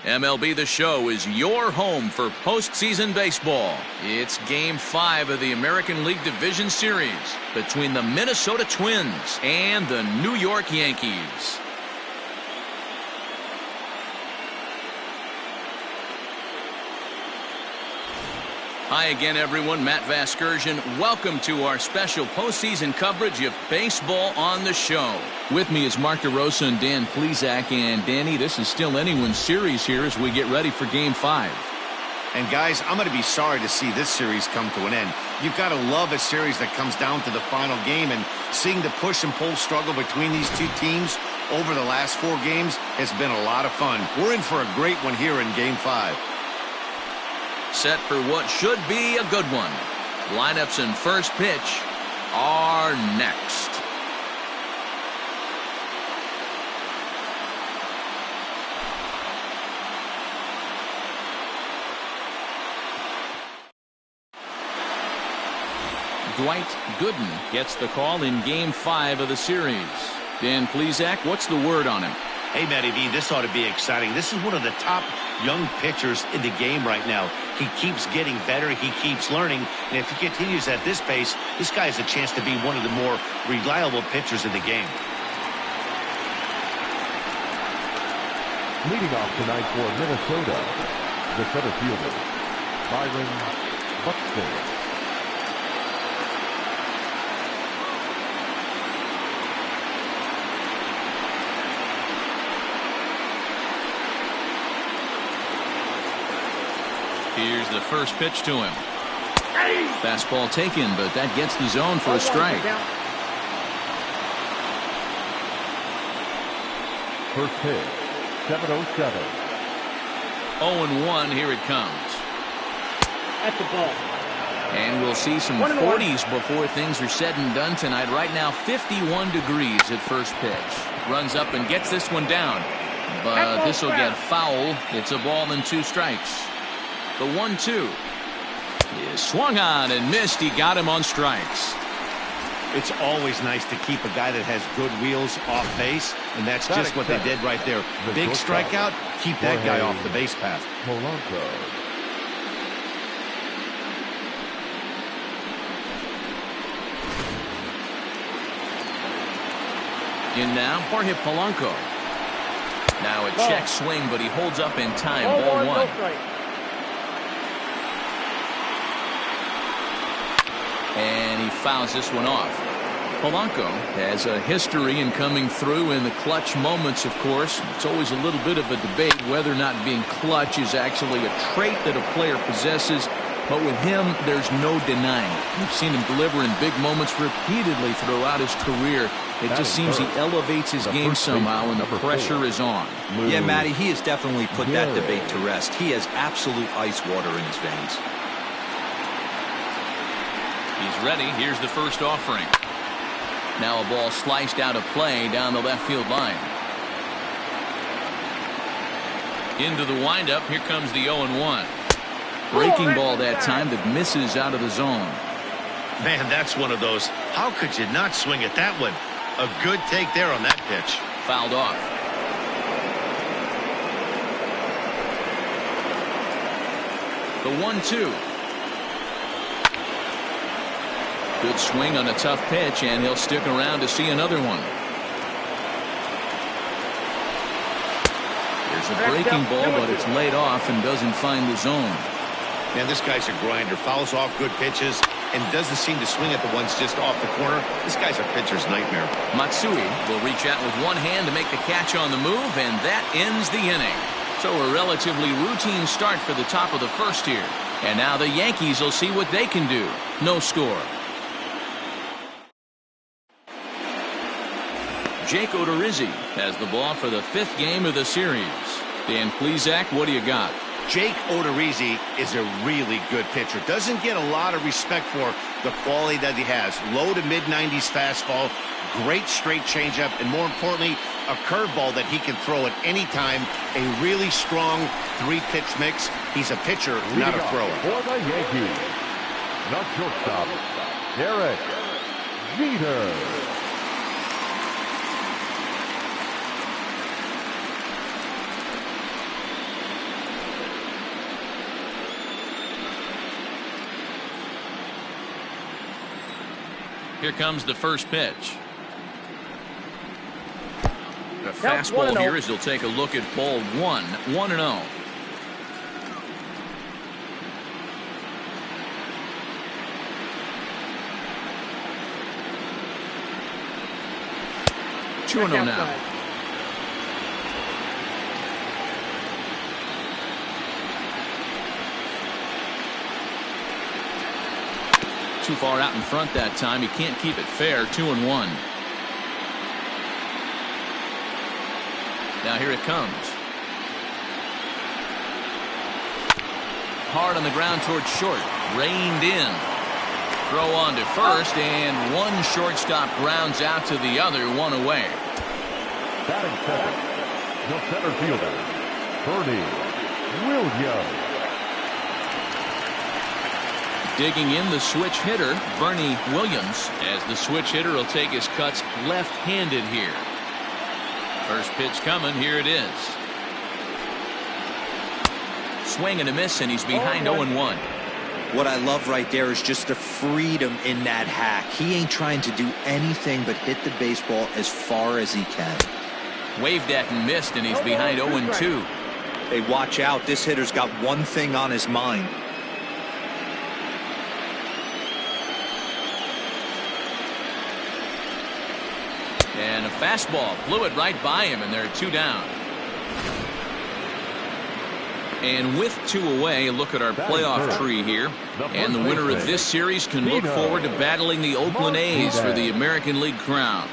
MLB The Show is your home for postseason baseball. It's Game 5 of the American League Division Series between the Minnesota Twins and the New York Yankees. Hi again, everyone. Matt Vasgersian. Welcome to our special postseason coverage of baseball on the show. With me is Mark DeRosa and Dan Plesac. And Danny, this is still anyone's series here as we get ready for Game 5. And guys, I'm going to be sorry to see this series come to an end. You've got to love a series that comes down to the final game, and seeing the push and pull struggle between these two teams over the last 4 games has been a lot of fun. We're in for a great one here in Game 5. Set for what should be a good one. Lineups and first pitch are next. Dwight Gooden gets the call in Game 5 of the series. Dan Plesac, what's the word on him? Hey, Matty V, this ought to be exciting. This is one of the top young pitchers in the game right now. He keeps getting better. He keeps learning. And if he continues at this pace, this guy has a chance to be one of the more reliable pitchers in the game. Leading off tonight for Minnesota, the center fielder, Byron Buxton. Here's the first pitch to him. Fastball taken, but that gets the zone for a strike. First pitch, 7:07. 0-1, here it comes. At the ball. And we'll see some 40s before things are said and done tonight. Right now, 51 degrees at first pitch. Runs up and gets this one down. But this will get foul. It's a ball and 2 strikes. The 1-2 is swung on and missed. He got him on strikes. It's always nice to keep a guy that has good wheels off base, and that's just what they did right there. Big strikeout, keep that guy off the base path. Polanco. In now, Jorge Polanco. Now a check swing, but he holds up in time. Ball 1. And he fouls this one off. Polanco has a history in coming through in the clutch moments, of course. It's always a little bit of a debate whether or not being clutch is actually a trait that a player possesses. But with him, there's no denying it. We've seen him deliver in big moments repeatedly throughout his career. It just seems he elevates his game somehow, and the pressure is on. Yeah, Matty, he has definitely put that debate to rest. He has absolute ice water in his veins. He's ready. Here's the first offering. Now a ball sliced out of play down the left field line. Into the windup. Here comes the 0-1. Breaking ball that time that misses out of the zone. Man, that's one of those. How could you not swing at that one? A good take there on that pitch. Fouled off. The 1-2. Good swing on a tough pitch, and he'll stick around to see another one. There's a breaking ball, but it's laid off and doesn't find the zone. Man, this guy's a grinder. Fouls off good pitches and doesn't seem to swing at the ones just off the corner. This guy's a pitcher's nightmare. Matsui will reach out with one hand to make the catch on the move, and that ends the inning. So a relatively routine start for the top of the first here. And now the Yankees will see what they can do. No score. Jake Odorizzi has the ball for the 5th game of the series. Dan Plesac, what do you got? Jake Odorizzi is a really good pitcher. Doesn't get a lot of respect for the quality that he has. Low to mid-90s fastball, great straight changeup, and more importantly, a curveball that he can throw at any time. A really strong 3-pitch mix. He's a pitcher, not a thrower. For the Yankees, the shortstop, Derek Jeter. Here comes the first pitch. A fastball here as he'll take a look at ball 1. 1-0. Two and 0 now. Too far out in front that time. He can't keep it fair. 2-1. Now here it comes. Hard on the ground towards short. Reined in. Throw on to first, and one shortstop grounds out to the other. One away. Batting second, the center fielder, Bernie Williams. Digging in the switch hitter, Bernie Williams, as the switch hitter will take his cuts left-handed here. First pitch coming. Here it is. Swing and a miss, and he's behind 0-1. What I love right there is just the freedom in that hack. He ain't trying to do anything but hit the baseball as far as he can. Waved at and missed, and he's behind 0-2. Hey, watch out. This hitter's got one thing on his mind. And a fastball blew it right by him, and there are 2 down. And with 2 away, look at our playoff tree here. And the winner of this series can look forward to battling the Oakland A's for the American League crown.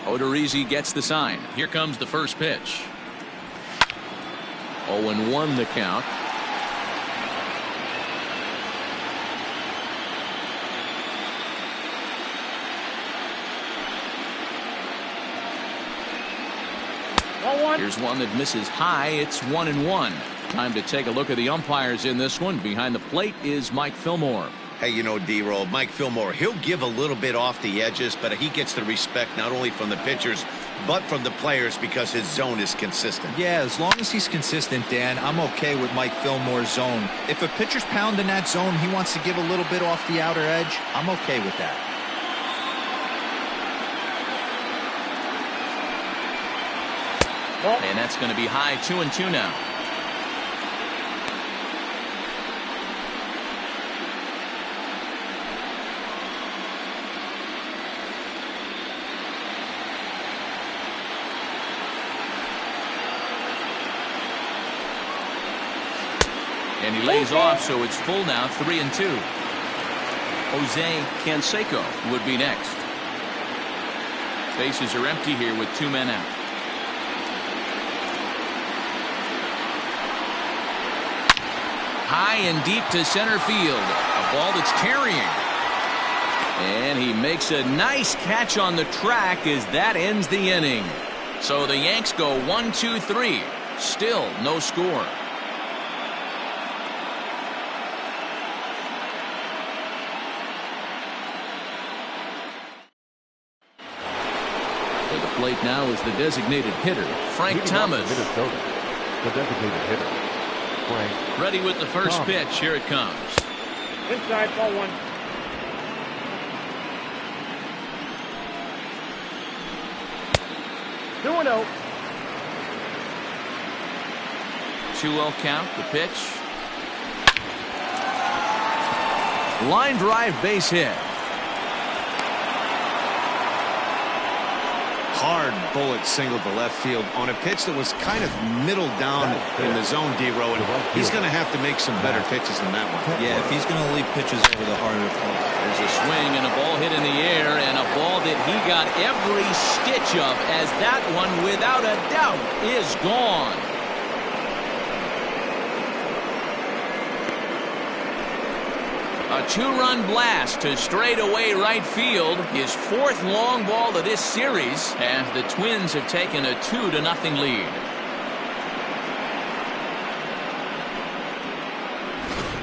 Odorizzi gets the sign. Here comes the first pitch. 0-1 the count. Here's one that misses high. It's 1-1. Time to take a look at the umpires in this one. Behind the plate is Mike Fillmore. Hey, you know, D-Roll, Mike Fillmore, he'll give a little bit off the edges, but he gets the respect not only from the pitchers, but from the players because his zone is consistent. Yeah, as long as he's consistent, Dan, I'm okay with Mike Fillmore's zone. If a pitcher's pounding that zone, he wants to give a little bit off the outer edge, I'm okay with that. And that's going to be high. 2-2 now. And he lays off, so it's full now. 3-2. Jose Canseco would be next. Bases are empty here with 2 men out. High and deep to center field. A ball that's carrying. And he makes a nice catch on the track as that ends the inning. So the Yanks go 1-2-3. Still no score. To the plate now is the designated hitter, Frank Thomas. Minnesota, the designated hitter, Frank. Ready with the first pitch. Here it comes. Inside, ball 1. Two 2-0. 2-0 count. The pitch. Line drive, base hit. Hard bullet single to left field on a pitch that was kind of middle down in the zone, D-Row, and he's going to have to make some better pitches than that one. Yeah, if he's going to leave pitches over the harder play. There's a swing and a ball hit in the air, and a ball that he got every stitch of, as that one, without a doubt, is gone. A A two-run blast to straightaway right field. His fourth long ball of this series as the Twins have taken a 2-0 lead.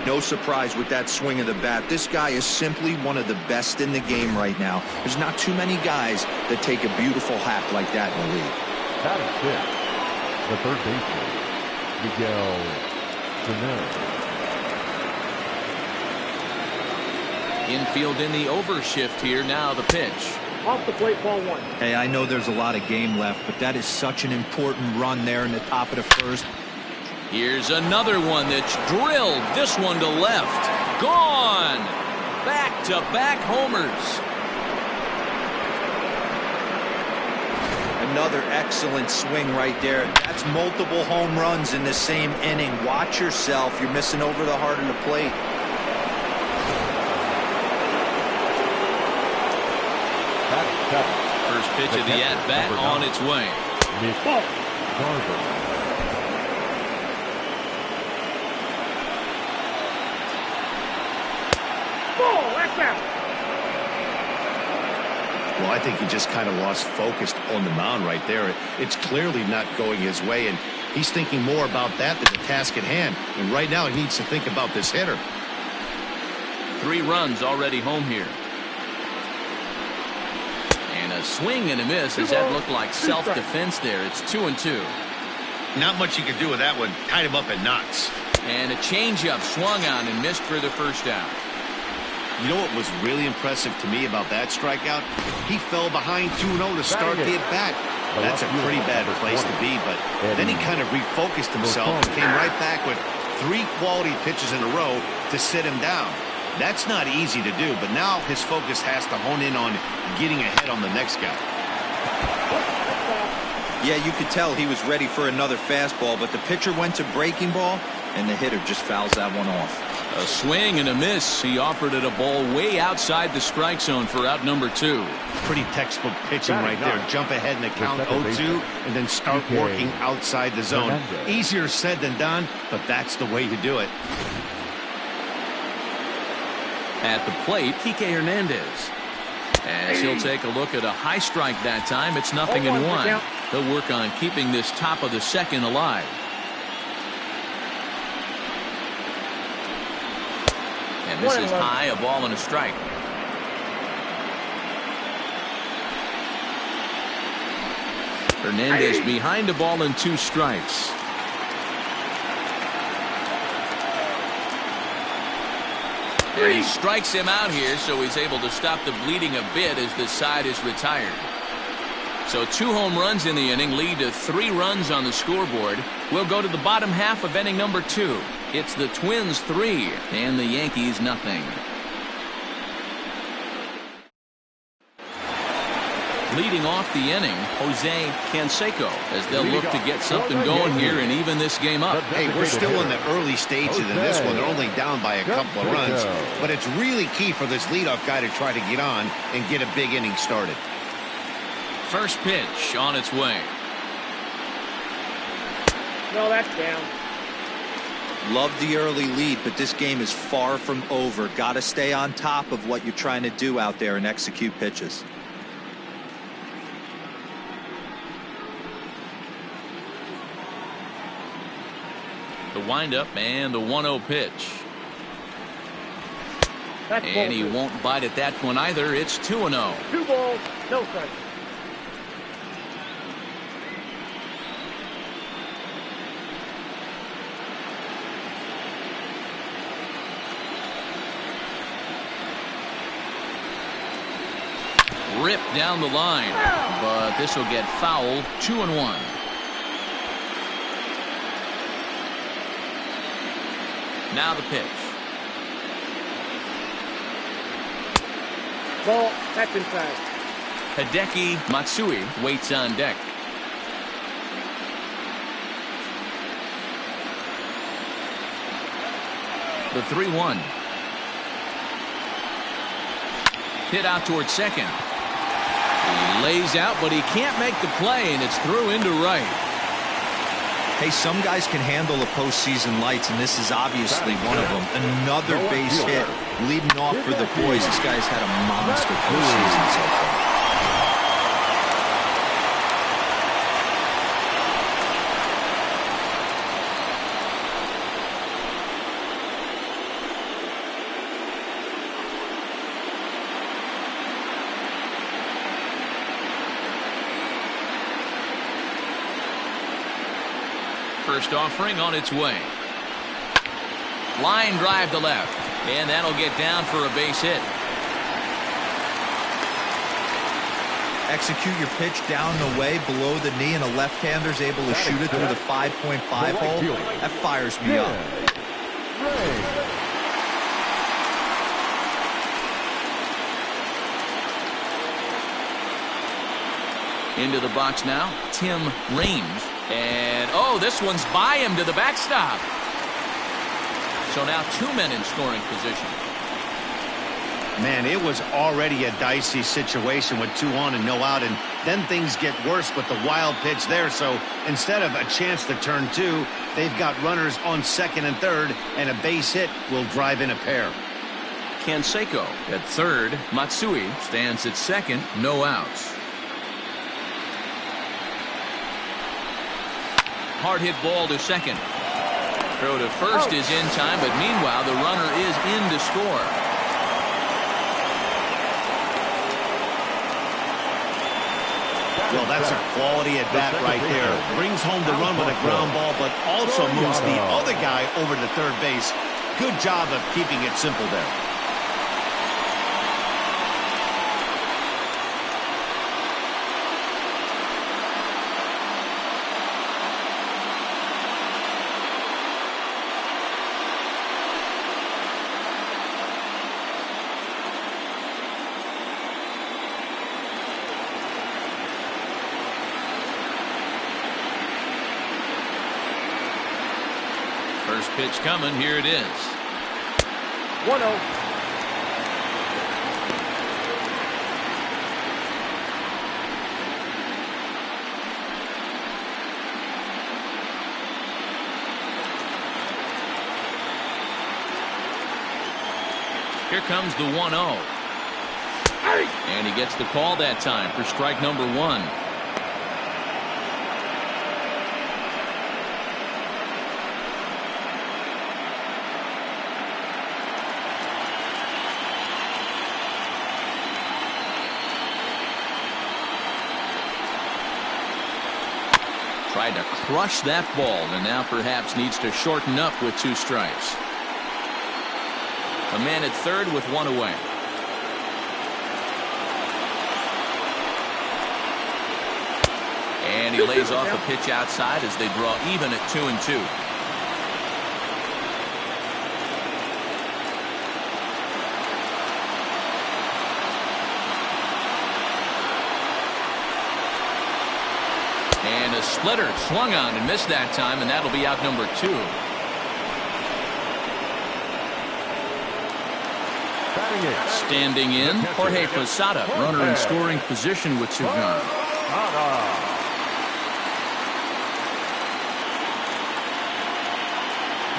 No surprise with that swing of the bat. This guy is simply one of the best in the game right now. There's not too many guys that take a beautiful hack like that in the league. Batting fifth, the third baseman, Miguel Sano. Infield in the overshift here. Now the pitch. Off the plate, ball one. Hey, I know there's a lot of game left, but that is such an important run there in the top of the first. Here's another one that's drilled. This one to left. Gone. Back-to-back homers. Another excellent swing right there. That's multiple home runs in the same inning. Watch yourself. You're missing over the heart of the plate. First pitch of the at-bat on its way. Well, I think he just kind of lost focus on the mound right there. It's clearly not going his way, and he's thinking more about that than the task at hand. And right now he needs to think about this hitter. 3 runs already home here. And a swing and a miss. Does that look like self-defense there? It's 2-2. Not much you can do with that one. Tied him up in knots. And a changeup swung on and missed for the first out. You know what was really impressive to me about that strikeout? He fell behind 2-0 to start the at-bat. That's a pretty bad place to be, but then he kind of refocused himself and came right back with 3 quality pitches in a row to sit him down. That's not easy to do, but now his focus has to hone in on getting ahead on the next guy. Yeah, you could tell he was ready for another fastball, but the pitcher went to breaking ball, and the hitter just fouls that one off. A swing and a miss. He offered it a ball way outside the strike zone for out number 2. Pretty textbook pitching right there. Jump ahead in the count 0-2 and then start working outside the zone. Easier said than done, but that's the way to do it. At the plate, Kike Hernandez. As he'll take a look at a high strike that time, it's 0-1. He'll work on keeping this top of the second alive. And this is high, a ball and a strike. Hernandez behind a ball and 2 strikes. And he strikes him out here, so he's able to stop the bleeding a bit as the side is retired. So 2 home runs in the inning lead to 3 runs on the scoreboard. We'll go to the bottom half of inning number 2. It's the Twins 3 and the Yankees nothing. Leading off the inning, Jose Canseco, as they'll look to get something going here and even this game up. Hey, we're still in the early stages of this one. They're only down by a couple of runs, but it's really key for this leadoff guy to try to get on and get a big inning started. First pitch on its way. No, that's down. Love the early lead, but this game is far from over. Got to stay on top of what you're trying to do out there and execute pitches. The windup and the 1-0 pitch. And he won't bite at that one either. It's 2-0. 2 balls, no strikes. Ripped down the line, but this will get fouled. 2-1. Now the pitch. Ball, that's inside. Hideki Matsui waits on deck. The 3-1. Hit out towards second. He lays out, but he can't make the play, and it's through into right. Hey, some guys can handle the postseason lights, and this is obviously one of them. Another base hit leading off for the boys. This guy's had a monster postseason so far. First offering on its way. Line drive to left, and that'll get down for a base hit. Execute your pitch down and away below the knee, and a left-hander's able to shoot it through the 5.5 hole. That fires me up. Into the box now, Tim Raines. And, oh, this one's by him to the backstop. So now 2 men in scoring position. Man, it was already a dicey situation with 2 on and no out, and then things get worse with the wild pitch there. So instead of a chance to turn 2, they've got runners on second and third, and a base hit will drive in a pair. Canseco at third. Matsui stands at second. No outs. Hard hit ball to second. Throw to first is in time, but meanwhile the runner is in to score. Well, that's a quality at bat right there. Brings home the run with a ground ball, but also moves the other guy over to third base. Good job of keeping it simple there. First pitch coming. Here it is. 1-0. Here comes the 1-0. And he gets the call that time for strike number 1. Tried to crush that ball, and now perhaps needs to shorten up with 2 strikes. A man at third with 1 away. And he lays off a pitch outside as they draw even at 2-2. And a splitter swung on and missed that time, and that'll be out number 2. Standing in, Jorge Posada, runner in scoring position with 2 gone.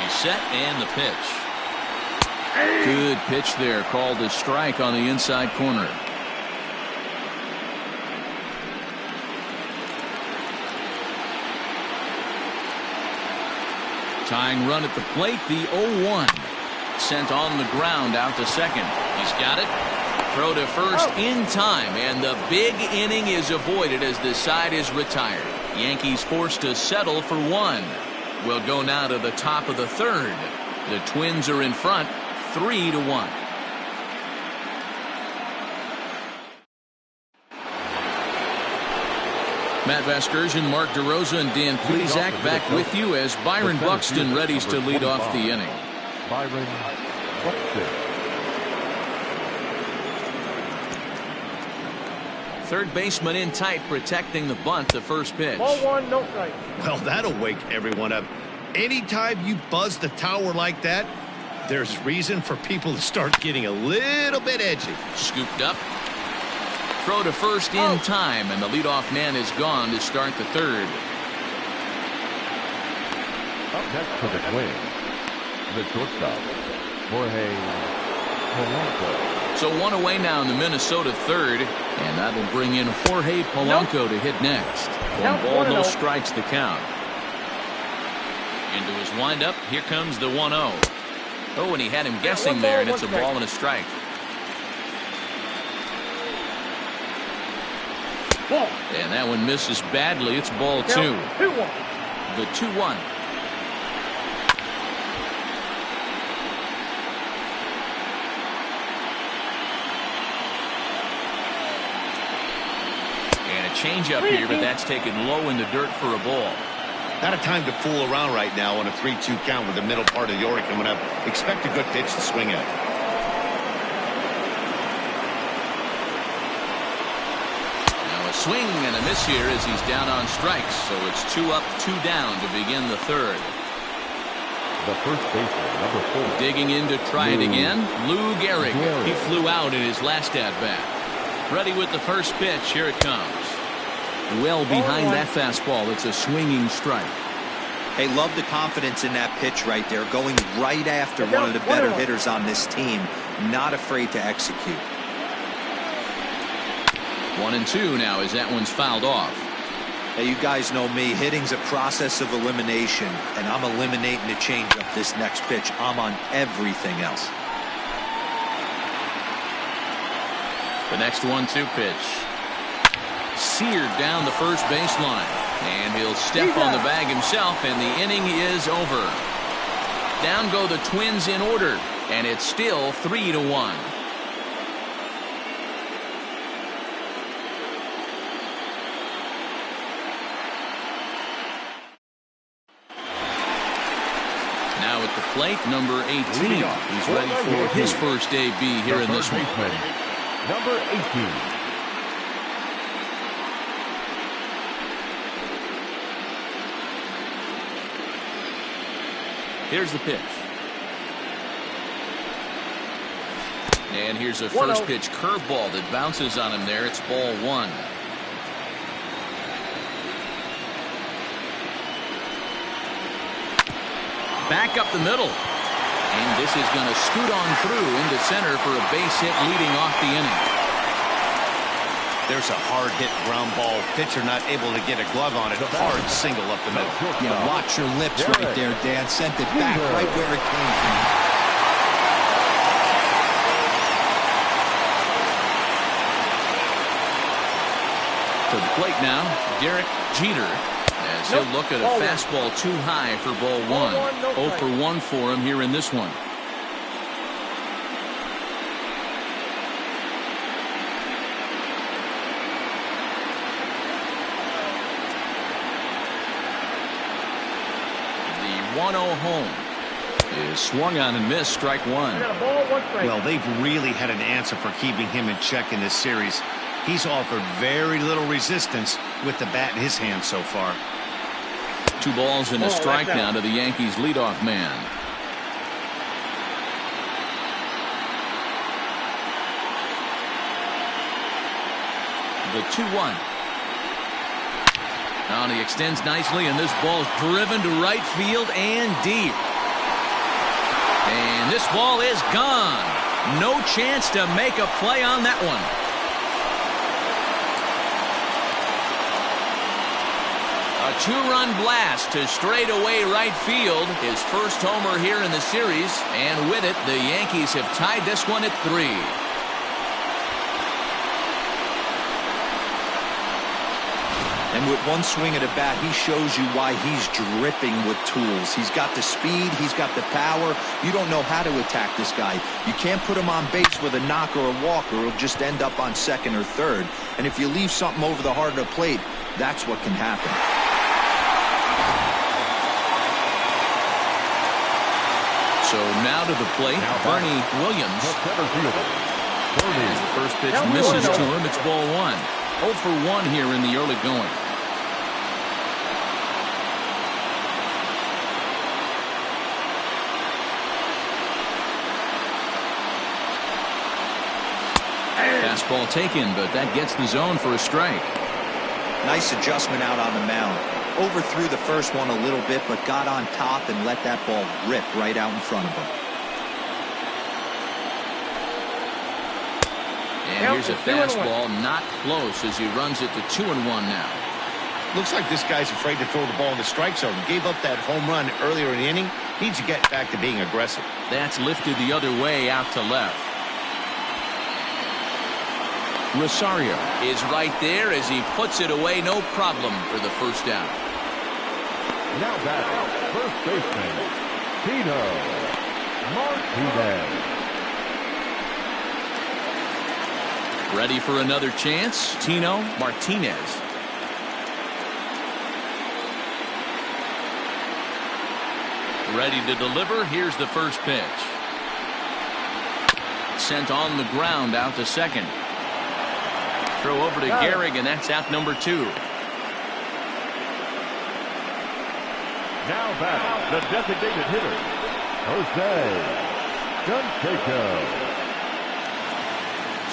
He's set, and the pitch. Good pitch there, called a strike on the inside corner. Tying run at the plate, the 0-1. Sent on the ground out to second. He's got it. Throw to first in time, and the big inning is avoided as the side is retired. Yankees forced to settle for 1. We'll go now to the top of the third. The Twins are in front, 3-1. Matt Vasgersian, Mark DeRosa, and Dan Plesac back with you as Byron Buxton readies to lead off the inning. Byron Buxton. Third baseman in tight, protecting the bunt, the first pitch. Ball 1, no strike. Well, that'll wake everyone up. Anytime you buzz the tower like that, there's reason for people to start getting a little bit edgy. Scooped up. Throw to first in time, and the leadoff man is gone to start the third. Up next for the Twins, the shortstop, Jorge Polanco. So one away now in the Minnesota third, and that will bring in Jorge Polanco to hit next. One ball, no strikes the count. Into his windup, here comes the 1-0. Oh, and he had him guessing there, and it's a ball and a strike. And that one misses badly. It's ball 2. The 2-1. And a changeup here, but that's taken low in the dirt for a ball. Not a time to fool around right now on a 3-2 count with the middle part of the order coming up. Expect a good pitch to swing at. Now a swing and a miss here as he's down on strikes. So it's 2 up, 2 down to begin the third. The first baseman, number 4. Digging in to try it again. Lou Gehrig. He flew out in his last at-bat. Ready with the first pitch. Here it comes. Well behind that fastball. It's a swinging strike. Hey, love the confidence in that pitch right there. Going right after one of the better hitters on this team. Not afraid to execute. 1-2 now as that one's fouled off. Hey, you guys know me. Hitting's a process of elimination, and I'm eliminating the changeup this next pitch. I'm on everything else. The next 1-2 pitch. Seared down the first baseline, and he'll step on the bag himself, and the inning is over. Down go the Twins in order, and it's still 3-1. Now at the plate, number 18. He's ready for his first AB here in this one. Number 18. Here's the pitch. And here's a first pitch curveball that bounces on him there. It's ball 1. Back up the middle. And this is going to scoot on through into center for a base hit leading off the inning. There's a hard hit ground ball. Pitcher not able to get a glove on it. A hard single up the middle. Yeah, watch your lips right there, Dan. Sent it back right where it came from. To the plate now, Derek Jeter. As he'll look at a fastball too high for ball 1. 0 for 1 for him here in this one. The 1-0 home is swung on and missed. Strike 1. Well, they've really had an answer for keeping him in check in this series. He's offered very little resistance with the bat in his hand so far. 2 balls and a strike now to the Yankees leadoff man. The 2-1. Now he extends nicely, and this ball's driven to right field and deep. And this ball is gone. No chance to make a play on that one. A 2-run blast to straightaway right field. His first homer here in the series. And with it, the Yankees have tied this one at 3. And with one swing of the bat, he shows you why he's dripping with tools. He's got the speed. He's got the power. You don't know how to attack this guy. You can't put him on base with a knock or a walk, or he'll just end up on second or third. And if you leave something over the heart of the plate, that's what can happen. So now to the plate, Bernie Williams. As the first pitch misses to him, it's ball 1. 0 for 1 here in the early going. Fastball taken, but that gets the zone for a strike. Nice adjustment out on the mound. Overthrew the first one a little bit, but got on top and let that ball rip right out in front of him. And here's a fastball, not close, as he runs it to 2-1 now. Looks like this guy's afraid to throw the ball in the strike zone. Gave up that home run earlier in the inning. Needs to get back to being aggressive. That's lifted the other way out to left. Rosario is right there as he puts it away, no problem for the first out. Now back, first baseman, Tino Martinez. Ready for another chance, Tino Martinez. Ready to deliver. Here's the first pitch. Sent on the ground out to second. Throw over to Gehrig, and that's out number 2. Now back, the designated hitter, Jose Canseco.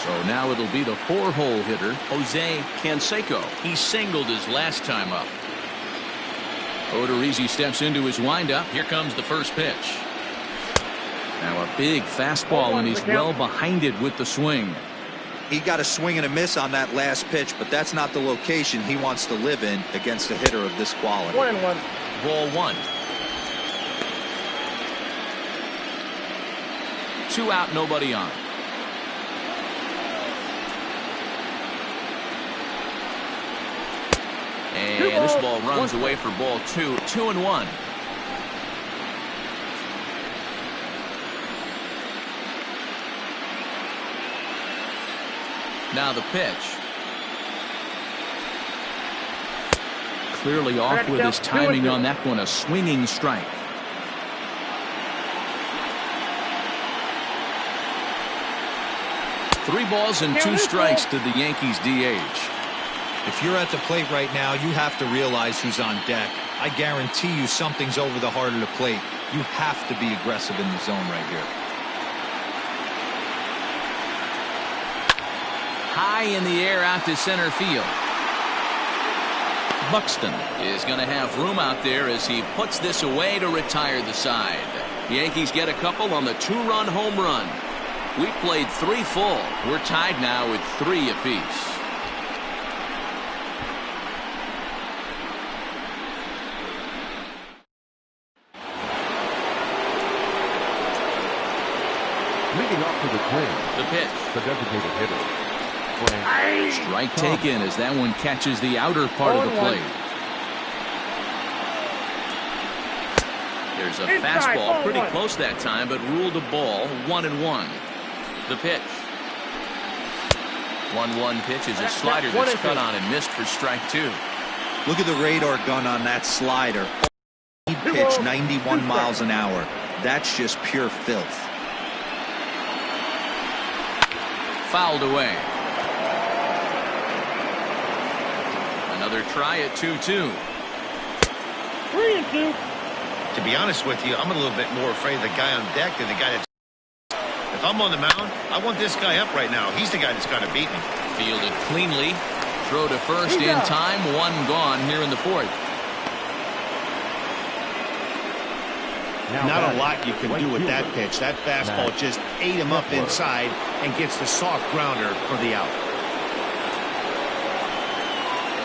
So now it'll be the 4-hole hitter, Jose Canseco. He singled his last time up. Odorizzi steps into his windup. Here comes the first pitch. Now a big fastball, and he's well behind it with the swing. He got a swing and a miss on that last pitch, but that's not the location he wants to live in against a hitter of this quality. 1-1. Ball 1. 2 out, nobody on. And this ball runs away for ball 2. 2-1. Now the pitch. Clearly off with his timing on that one. A swinging strike. Three balls and 2 strikes to the Yankees DH. If you're at the plate right now, you have to realize who's on deck. I guarantee you something's over the heart of the plate. You have to be aggressive in the zone right here. High in the air out to center field. Buxton is going to have room out there as he puts this away to retire the side. The Yankees get a couple on the 2-run home run. We played 3 full. We're tied now with 3 apiece. Leading off to the Twins, The pitch. the designated hitter, Frank. Strike taken as that one catches the outer part of the plate. There's a fastball pretty close that time, but ruled a ball. 1-1. The pitch. 1-1 pitch is a slider that's cut on and missed for strike 2. Look at the radar gun on that slider. He pitched 91 miles an hour. That's just pure filth. Fouled away. Another try at 2-2. 3-2. To be honest with you, I'm a little bit more afraid of the guy on deck than the guy that's... If I'm on the mound, I want this guy up right now. He's the guy that's got to beat me. Fielded cleanly. Throw to first in time. 1 gone here in the 4th. Not a lot you can do with that pitch. That fastball just ate him up inside and gets the soft grounder for the out.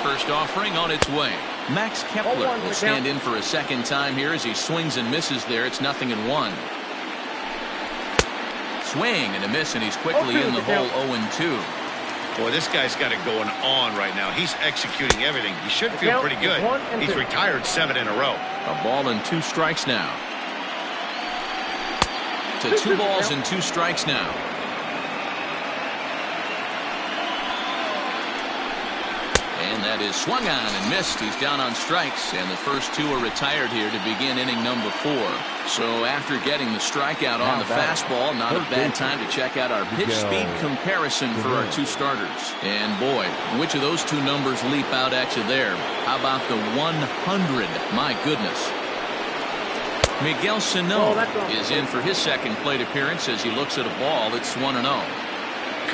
First offering on its way. Max Kepler will stand in for a second time here as he swings and misses there. It's 0-1. Swing and a miss, and he's quickly in the hole. 0-2. Boy, this guy's got it going on right now. He's executing everything. He should feel pretty good. He's retired 7 in a row. A ball and 2 strikes now. To 2 balls and 2 strikes now. And that is swung on and missed. He's down on strikes, and the first 2 are retired here to begin inning number 4. So after getting the strikeout on the fastball, not a bad time to check out our pitch speed comparison for our 2 starters. And boy, which of those 2 numbers leap out at you there? How about the 100? My goodness. Miguel Sano is in for his second plate appearance as he looks at a ball that's 1-0.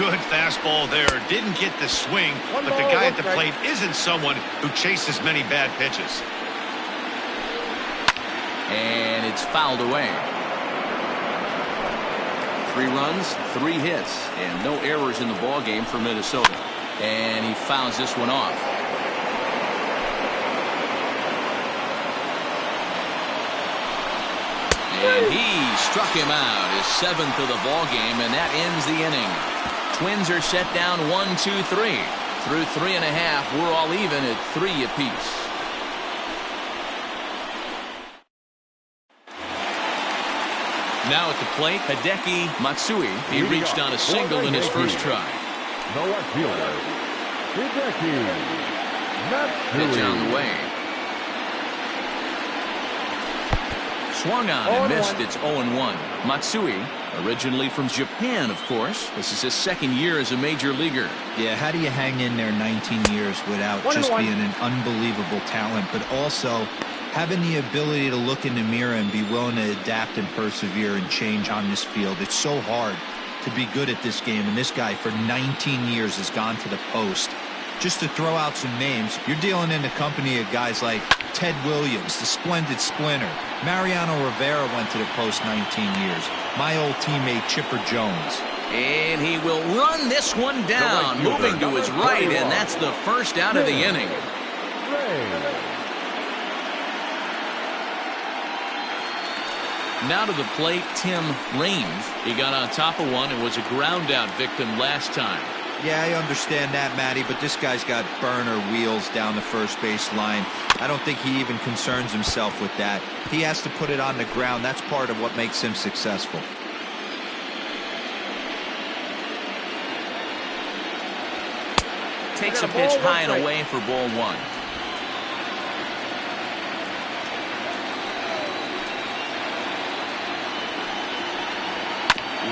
Good fastball there. Didn't get the swing, but the guy at the plate isn't someone who chases many bad pitches. And it's fouled away. 3 runs, 3 hits, and no errors in the ball game for Minnesota. And he fouls this one off. And he struck him out, his 7th of the ball game, and that ends the inning. Twins are set down 1-2-3. Through 3.5, we're all even at 3 apiece. Now at the plate, Hideki Matsui. He reached on a single in his first try. No left fielder, Hideki Matsui. Pitch on the way. Swung on and missed. It's 0-1. Matsui, originally from Japan, of course. This is his 2nd year as a major leaguer. Yeah, how do you hang in there 19 years without just being an unbelievable talent, but also having the ability to look in the mirror and be willing to adapt and persevere and change on this field? It's so hard to be good at this game, and this guy for 19 years has gone to the post. Just to throw out some names, you're dealing in the company of guys like Ted Williams, the splendid splinter. Mariano Rivera went to the post 19 years. My old teammate Chipper Jones. And he will run this one down, moving to his right, and that's the first out of the inning. Now to the plate, Tim Raines. He got on top of one and was a ground out victim last time. Yeah, I understand that, Matty, but this guy's got burner wheels down the first base line. I don't think he even concerns himself with that. He has to put it on the ground. That's part of what makes him successful. Takes a pitch high and away for ball 1.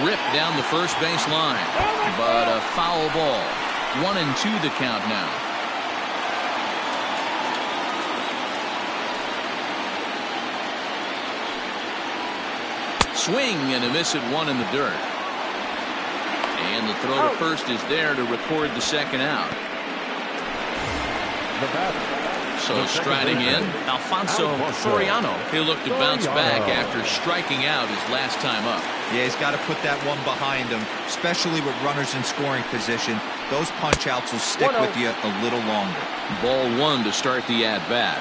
Ripped down the first base line, but a foul ball. 1-2 the count now. Swing and a miss at 1 in the dirt. And the throw to first is there to record the 2nd out. The batter. So striding in, Alfonso Soriano. He'll look to bounce back after striking out his last time up. Yeah, he's got to put that one behind him, especially with runners in scoring position. Those punch-outs will stick with you a little longer. Ball 1 to start the at-bat.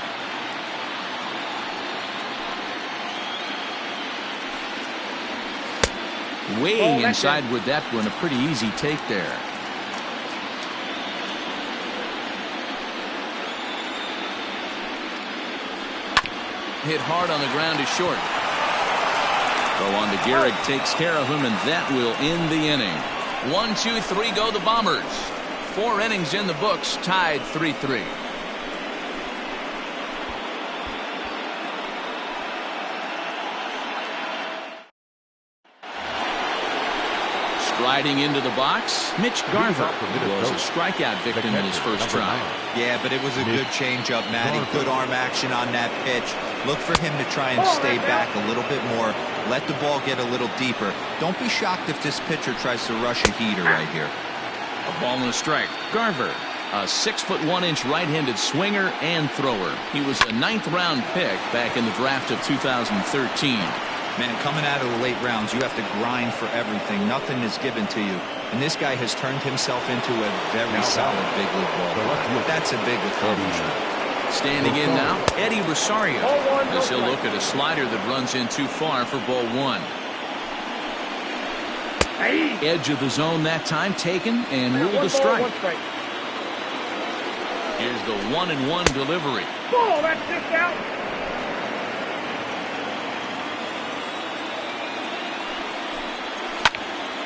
Way inside with that one. A pretty easy take there. Hit hard on the ground to short. Throw on to Gehrig, takes care of him, and that will end the inning. 1-2-3 go the Bombers. 4 innings in the books, tied 3-3. Striding into the box, Mitch Garver was a strikeout victim in his first try. Yeah, but it was a good changeup, Matty. Good arm action on that pitch. Look for him to try and stay back a little bit more. Let the ball get a little deeper. Don't be shocked if this pitcher tries to rush a heater right here. A ball and a strike. Garver, a 6'1" right-handed swinger and thrower. He was a 9th-round pick back in the draft of 2013. Man, coming out of the late rounds, you have to grind for everything. Nothing is given to you. And this guy has turned himself into a very solid big league ball. That's a big accomplishment. Standing in now, Eddie Rosario. As he'll look at a slider that runs in too far for ball 1. Edge of the zone that time taken and ruled a strike. Here's the 1-1 delivery. Ball, that's just out.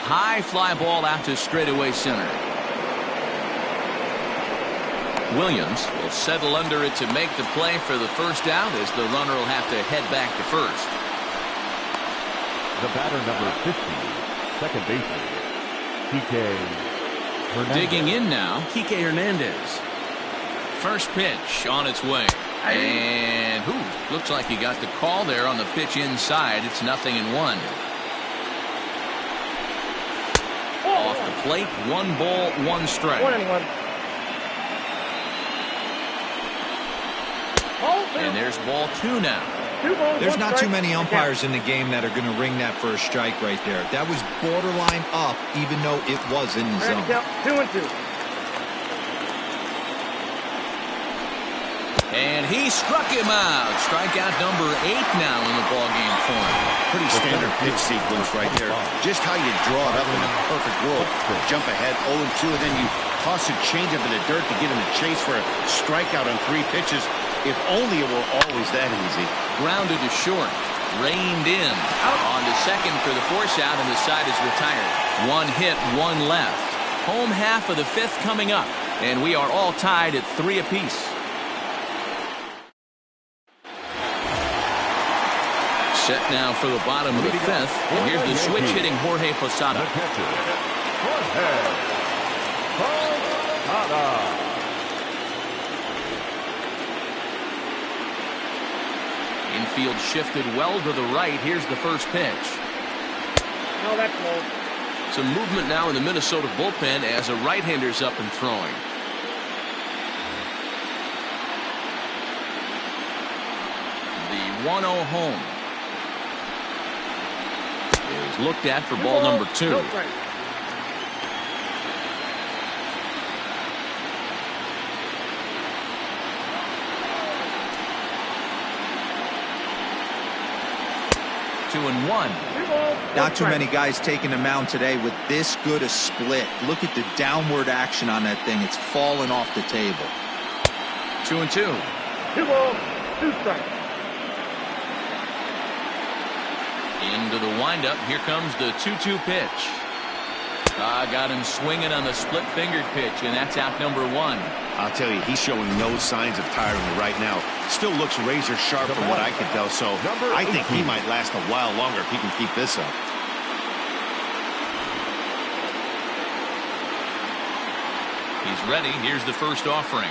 High fly ball out to straightaway center. Williams will settle under it to make the play for the first out, as the runner will have to head back to first. The batter, number 50, second baseman, Kike Hernandez. Digging in now, Kike Hernandez. First pitch on its way. And looks like he got the call there on the pitch inside. It's 0-1. Off the plate. 1 ball, 1 strike. 1 1. And there's ball 2 now. 2 balls, There's 1 not strike. too many umpires in the game that are going to ring that first strike right there. That was borderline up, even though it was in the zone. 2 and 2. And he struck him out. Strikeout number 8 now in the ballgame for him. Pretty standard pitch sequence right there. Just how you draw it up in a perfect world. Jump ahead 0-2, and then you toss a changeup in the dirt to get him to chase for a strikeout on 3 pitches. If only it were always that easy. Grounded to short. Reined in. On to second for the force out, and the side is retired. 1 hit, 1 left. Home half of the 5th coming up. And we are all tied at 3 apiece. Set now for the bottom of the 5th. And here's the switch hitting Jorge Posada. The catcher, Jorge Posada. Infield shifted well to the right. Here's the first pitch. No, that's low. Some movement now in the Minnesota bullpen as a right-hander's up and throwing. The 1-0 home is looked at for ball number 2. No strike. Two and 1. 2 balls, 1 Not too strike. many guys taking the mound today with this good a split. Look at the downward action on that thing. It's falling off the table. 2 and 2. 2 balls, 2 strikes. Into the windup. Here comes the 2-2 pitch. Got him swinging on the split-fingered pitch, and that's out number 1. I'll tell you, he's showing no signs of tiring right now. Still looks razor sharp from what I can tell, so I think he might last a while longer if he can keep this up. He's ready. Here's the first offering.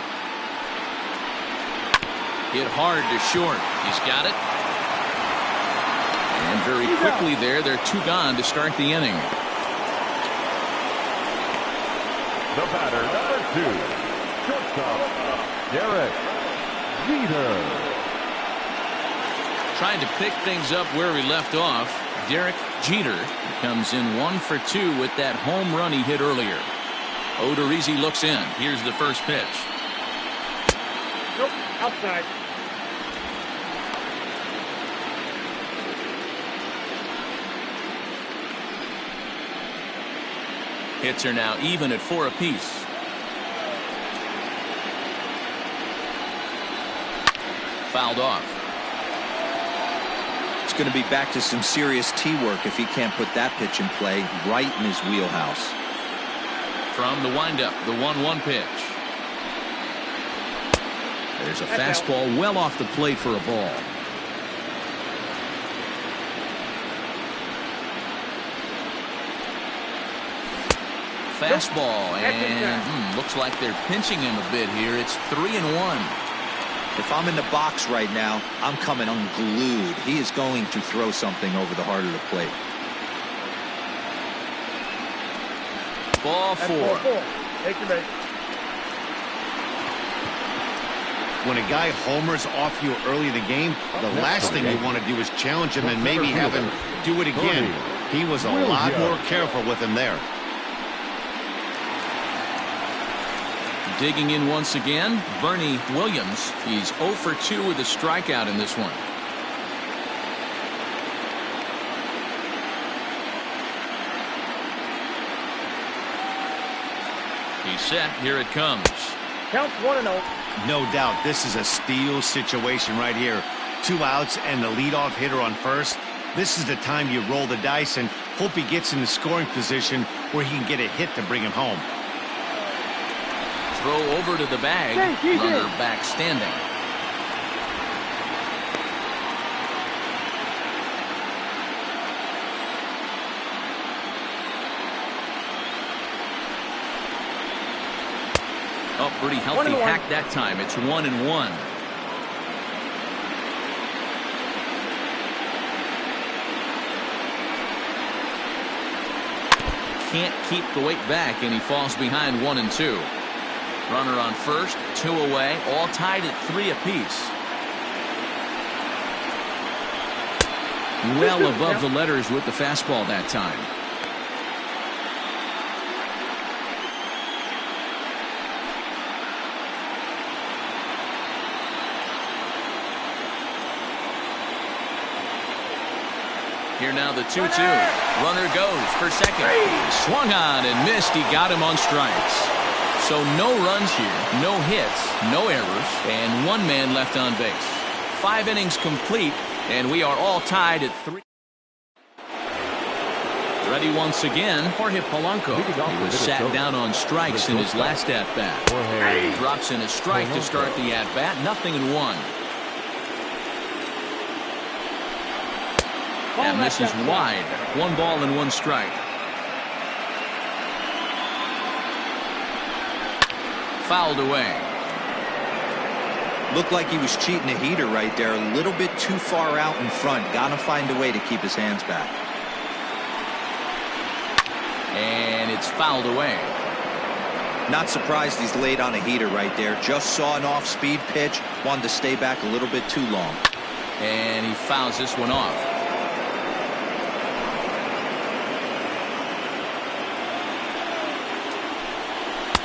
Hit hard to short. He's got it. And very quickly there, they're 2 gone to start the inning. The batter, number 2, shortstop, Derek Jeter. Trying to pick things up where we left off. Derek Jeter comes in 1 for 2 with that home run he hit earlier. Odorizzi looks in. Here's the first pitch. Nope, outside. Hits are now even at 4 apiece. Fouled off. It's going to be back to some serious tee work if he can't put that pitch in play right in his wheelhouse. From the windup, the 1-1 pitch. There's a fastball well off the plate for a ball. Fastball, and looks like they're pinching him a bit here. It's 3-1. If I'm in the box right now, I'm coming unglued. He is going to throw something over the heart of the plate. Ball 4. Take your base. When a guy homers off you early in the game, the last thing you want to do is challenge him and maybe have him do it again. He was a lot more careful with him there. Digging in once again, Bernie Williams. He's 0 for 2 with a strikeout in this one. He's set. Here it comes. Counts 1-0. No doubt this is a steal situation right here. 2 outs and the leadoff hitter on first. This is the time you roll the dice and hope he gets in the scoring position where he can get a hit to bring him home. Throw over to the bag. Runner back standing. Oh, pretty healthy hack that time. It's 1-1. can't keep the weight back, and he falls behind 1-2. Runner on first, 2 away, all tied at 3 apiece. Well above the letters with the fastball that time. Here now the 2-2. Runner goes for second. Swung on and missed. He got him on strikes. So no runs here, no hits, no errors, and 1 man left on base. 5 innings complete, and we are all tied at 3. Ready once again, Jorge Polanco. He was sat down on strikes in his last at-bat. Drops in a strike to start the at-bat. 0-1. And this is wide. 1 ball and 1 strike. Fouled away. Looked like he was cheating a heater right there. A little bit too far out in front. Gotta find a way to keep his hands back. And it's fouled away. Not surprised he's laid on a heater right there. Just saw an off-speed pitch. Wanted to stay back a little bit too long. And he fouls this one off.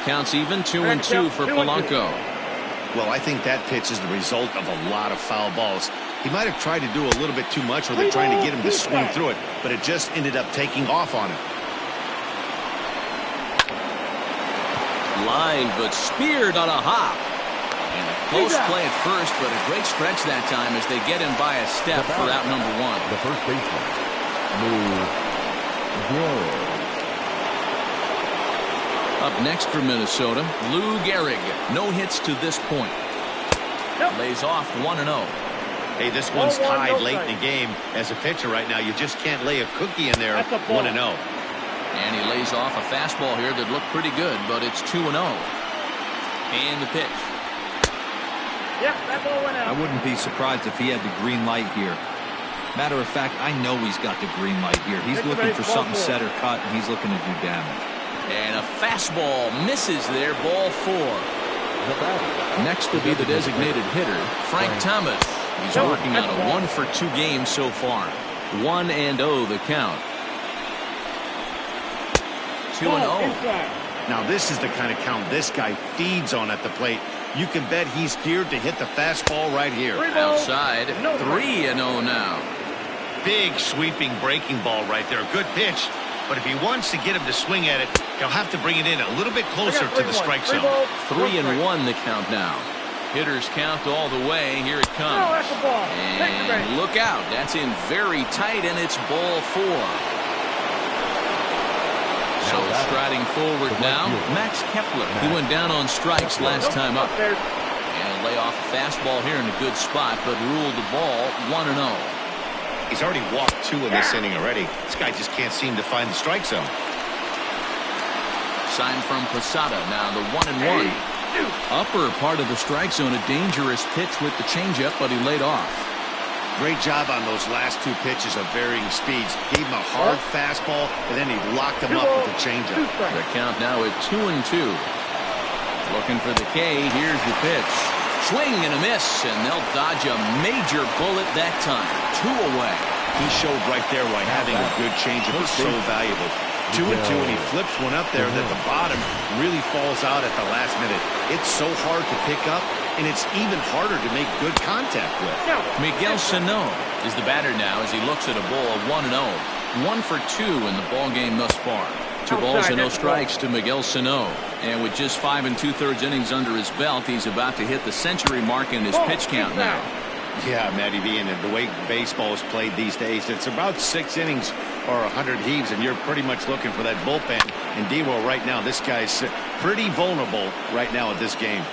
Counts even, 2-2 for Polanco. Well, I think that pitch is the result of a lot of foul balls. He might have tried to do a little bit too much, or they're trying to get him to swing through it, but it just ended up taking off on him. Line, but speared on a hop. And a close play at first, but a great stretch that time as they get him by a step for out number 1. The first baseman, Lou. Up next for Minnesota, Lou Gehrig. No hits to this point. Lays off 1-0. Hey, this one's tied late in the game. As a pitcher right now, you just can't lay a cookie in there. 1-0. And he lays off a fastball here that looked pretty good, but it's 2-0. And the pitch. Yep, that ball went out. I wouldn't be surprised if he had the green light here. Matter of fact, I know he's got the green light here. He's looking for something set or cut, and he's looking to do damage. And a fastball misses there, ball 4. Next will be the designated hitter, Frank Thomas. He's working on a 1-for-2 game so far. 1-0 the count. 2-0. Now this is the kind of count this guy feeds on at the plate. You can bet he's geared to hit the fastball right here. Outside, 3-0 now. Big sweeping breaking ball right there. Good pitch. But if he wants to get him to swing at it, he'll have to bring it in a little bit closer to the strike zone. 3-1 the count now. Hitters count all the way. Here it comes. And look out. That's in very tight, and it's ball 4. So striding forward now, Max Kepler. He went down on strikes last time up. And lay off a fastball here in a good spot, but ruled the ball 1-0. He's already walked 2 in this inning already. This guy just can't seem to find the strike zone. Sign from Posada. Now the 1-1. Upper part of the strike zone. A dangerous pitch with the changeup, but he laid off. Great job on those last 2 pitches of varying speeds. Gave him a hard fastball, and then he locked him up with the changeup. The count now at 2-2. Looking for the K. Here's the pitch. Swing and a miss, and they'll dodge a major bullet that time. 2 away. He showed right there why having a good changeup is so valuable. 2-2, and he flips one up there that the bottom really falls out at the last minute. It's so hard to pick up, and it's even harder to make good contact with. Miguel Sano is the batter now as he looks at a ball 1-0. 1 for 2 in the ball game thus far. 2 balls and no strikes to Miguel Sano. And with just 5 2/3 innings under his belt, he's about to hit the century mark in his pitch count now. Yeah, Matty V, and the way baseball is played these days, it's about 6 innings or 100 heaves, and you're pretty much looking for that bullpen. And D-Roll right now, this guy's pretty vulnerable right now at this game.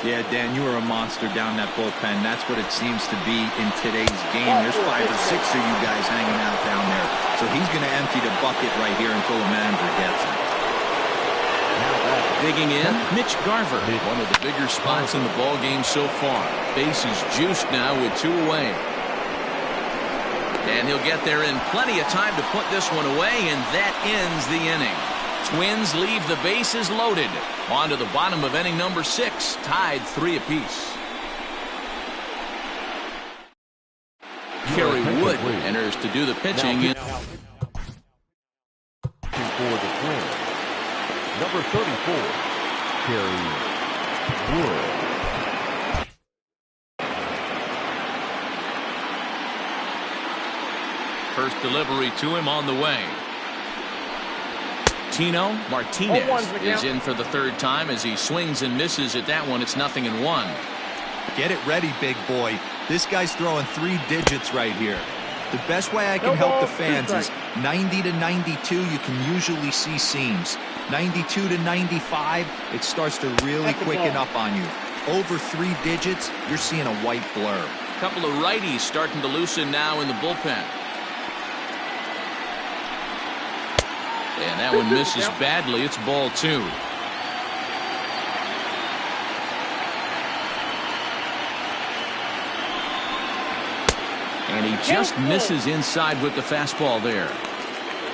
Yeah, Dan, you are a monster down that bullpen. That's what it seems to be in today's game. There's 5 or 6 of you guys hanging out down there. So he's going to empty the bucket right here until the manager gets it. Digging in, Mitch Garver. One of the bigger spots in the ball game so far. Base is juiced now with 2 away. And he'll get there in plenty of time to put this one away, and that ends the inning. Twins leave the bases loaded. On to the bottom of inning number 6, tied 3 apiece. Kerry Wood enters to do the pitching. For the Twins, number 34, Kerry Wood. First delivery to him on the way. Tino Martinez is in for the 3rd time as he swings and misses at that one. It's 0-1. Get it ready, big boy. This guy's throwing 3 digits right here. The best way I can help the fans is 90 to 92, you can usually see seams. 92 to 95, it starts to really quicken up on you. Over 3 digits, you're seeing a white blur. A couple of righties starting to loosen now in the bullpen. And that one misses badly. It's ball 2. And he just misses inside with the fastball there.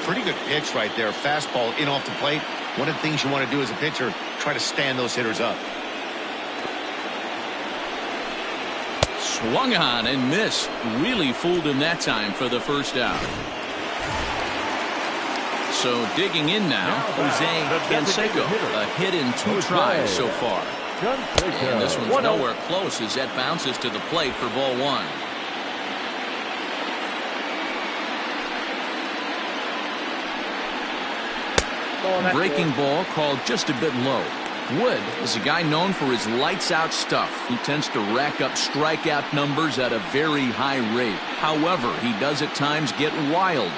Pretty good pitch right there. Fastball in off the plate. One of the things you want to do as a pitcher, try to stand those hitters up. Swung on and missed. Really fooled him that time for the 1st out. So digging in now, Jose Canseco. A hit in 2 tries so far. And this one's nowhere close as that bounces to the plate for ball 1. Breaking ball called just a bit low. Wood is a guy known for his lights-out stuff. He tends to rack up strikeout numbers at a very high rate. However, he does at times get wild.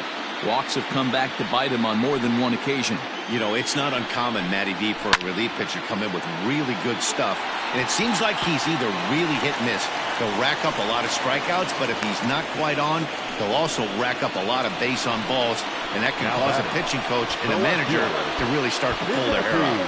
Walks have come back to bite him on more than one occasion. You know, it's not uncommon, Matty V, for a relief pitcher to come in with really good stuff. And it seems like he's either really hit and miss. He'll rack up a lot of strikeouts, but if he's not quite on, he'll also rack up a lot of base on balls. And that can cause a pitching coach and a manager to really start to pull their hair out.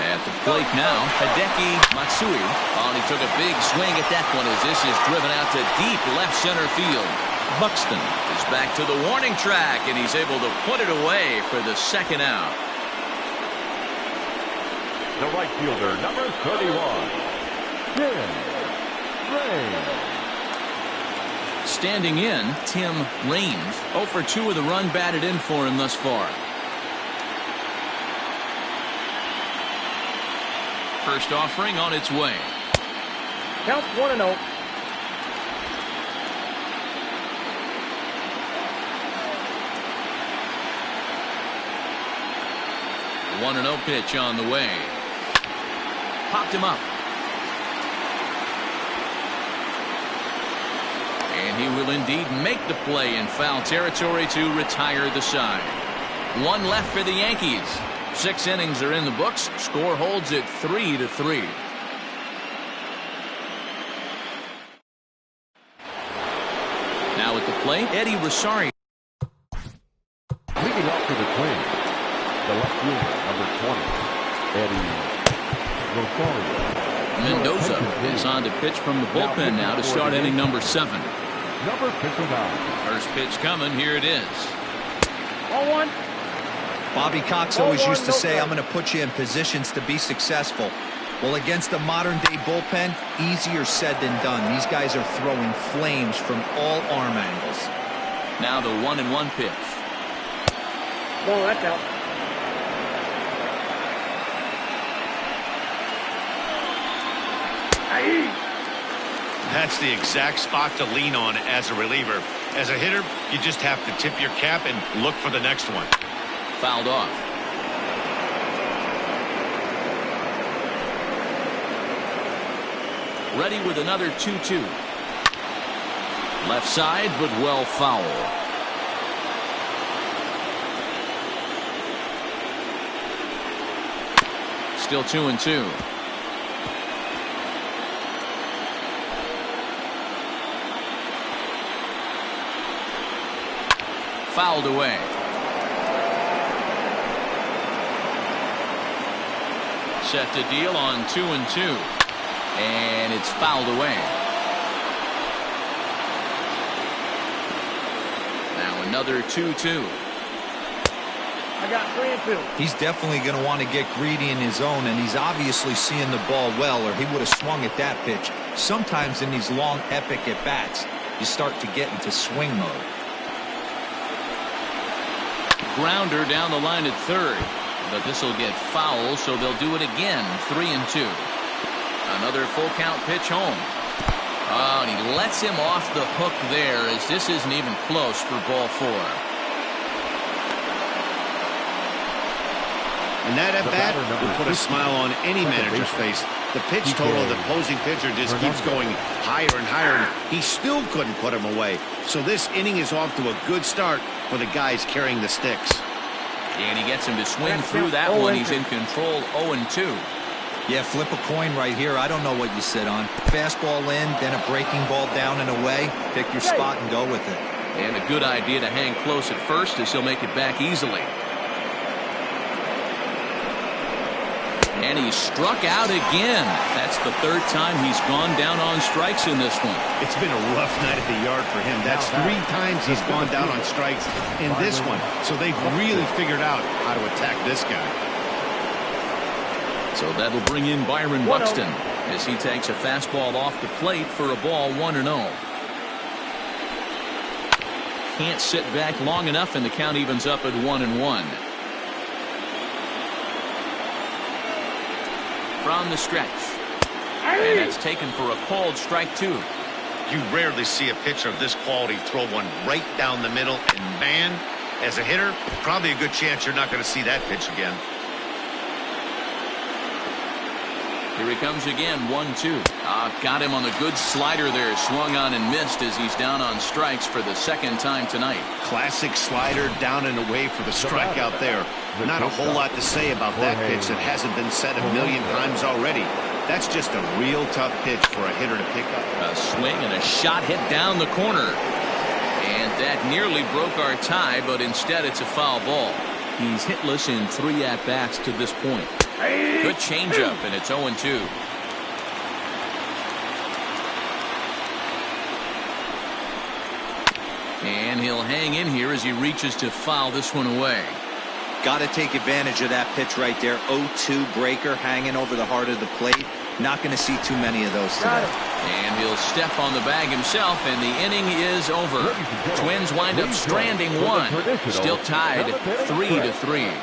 At the plate now, Hideki Matsui. Oh, and he took a big swing at that one as this is driven out to deep left center field. Buxton is back to the warning track, and he's able to put it away for the 2nd out. The right fielder, number 31, Tim Raines. Standing in, Tim Raines. 0 for 2 with a run batted in for him thus far. First offering on its way. Count 1-0. The 1-0 pitch on the way. Popped him up. And he will indeed make the play in foul territory to retire the side. 1 left for the Yankees. 6 innings are in the books. Score holds at 3-3. Now at the plate, Eddie Rosario. Leading off for the Twins, the left fielder, number 20, Eddie Rosario. Mendoza is on to pitch from the bullpen now to start inning number 7. Number 59. First pitch coming. Here it is. 0-1. Bobby Cox always used to say, I'm going to put you in positions to be successful. Well, against a modern-day bullpen, easier said than done. These guys are throwing flames from all arm angles. Now the 1-1 pitch. Ball, that's out. That's the exact spot to lean on as a reliever. As a hitter, you just have to tip your cap and look for the next one. Fouled off. Ready with another 2-2. Left side, but well foul. Still 2-2. Fouled away. Set to deal on 2-2. And it's fouled away. Another 2-2. I got 3 and 2. He's definitely going to want to get greedy in his own, and he's obviously seeing the ball well, or he would have swung at that pitch. Sometimes in these long, epic at-bats, you start to get into swing mode. Grounder down the line at third, but this will get foul, so they'll do it again. 3-2. Another full count pitch home. Oh, and he lets him off the hook there, as this isn't even close for ball 4. And that at-bat will put a smile on any manager's face. The pitch total of the opposing pitcher just keeps going higher and higher, and he still couldn't put him away. So this inning is off to a good start for the guys carrying the sticks. And he gets him to swing through that one. He's in control. 0-2. Yeah, flip a coin right here. I don't know what you sit on. Fastball in, then a breaking ball down and away. Pick your spot and go with it. And a good idea to hang close at first, as he'll make it back easily. And he struck out again. That's the third time he's gone down on strikes in this one. It's been a rough night at the yard for him. That's 3 times he's gone down on strikes in this one. So they've really figured out how to attack this guy. So that'll bring in Byron Buxton as he takes a fastball off the plate for a ball. 1-0. Can't sit back long enough, and the count evens up at 1-1. From the stretch, and that's taken for a called strike 2. You rarely see a pitcher of this quality throw one right down the middle, and man, as a hitter, probably a good chance you're not going to see that pitch again. Here he comes again. 1-2. Got him on a good slider there. Swung on and missed as he's down on strikes for the second time tonight. Classic slider down and away for the strikeout there. Not a whole lot to say about that pitch that hasn't been said a million times already. That's just a real tough pitch for a hitter to pick up. A swing and a shot hit down the corner. And that nearly broke our tie, but instead it's a foul ball. He's hitless in 3 at-bats to this point. Good changeup, and it's 0-2. And he'll hang in here as he reaches to foul this one away. Got to take advantage of that pitch right there. 0-2 breaker hanging over the heart of the plate. Not going to see too many of those today. And he'll step on the bag himself, and the inning is over. Twins wind up stranding 1. Still tied 3-3.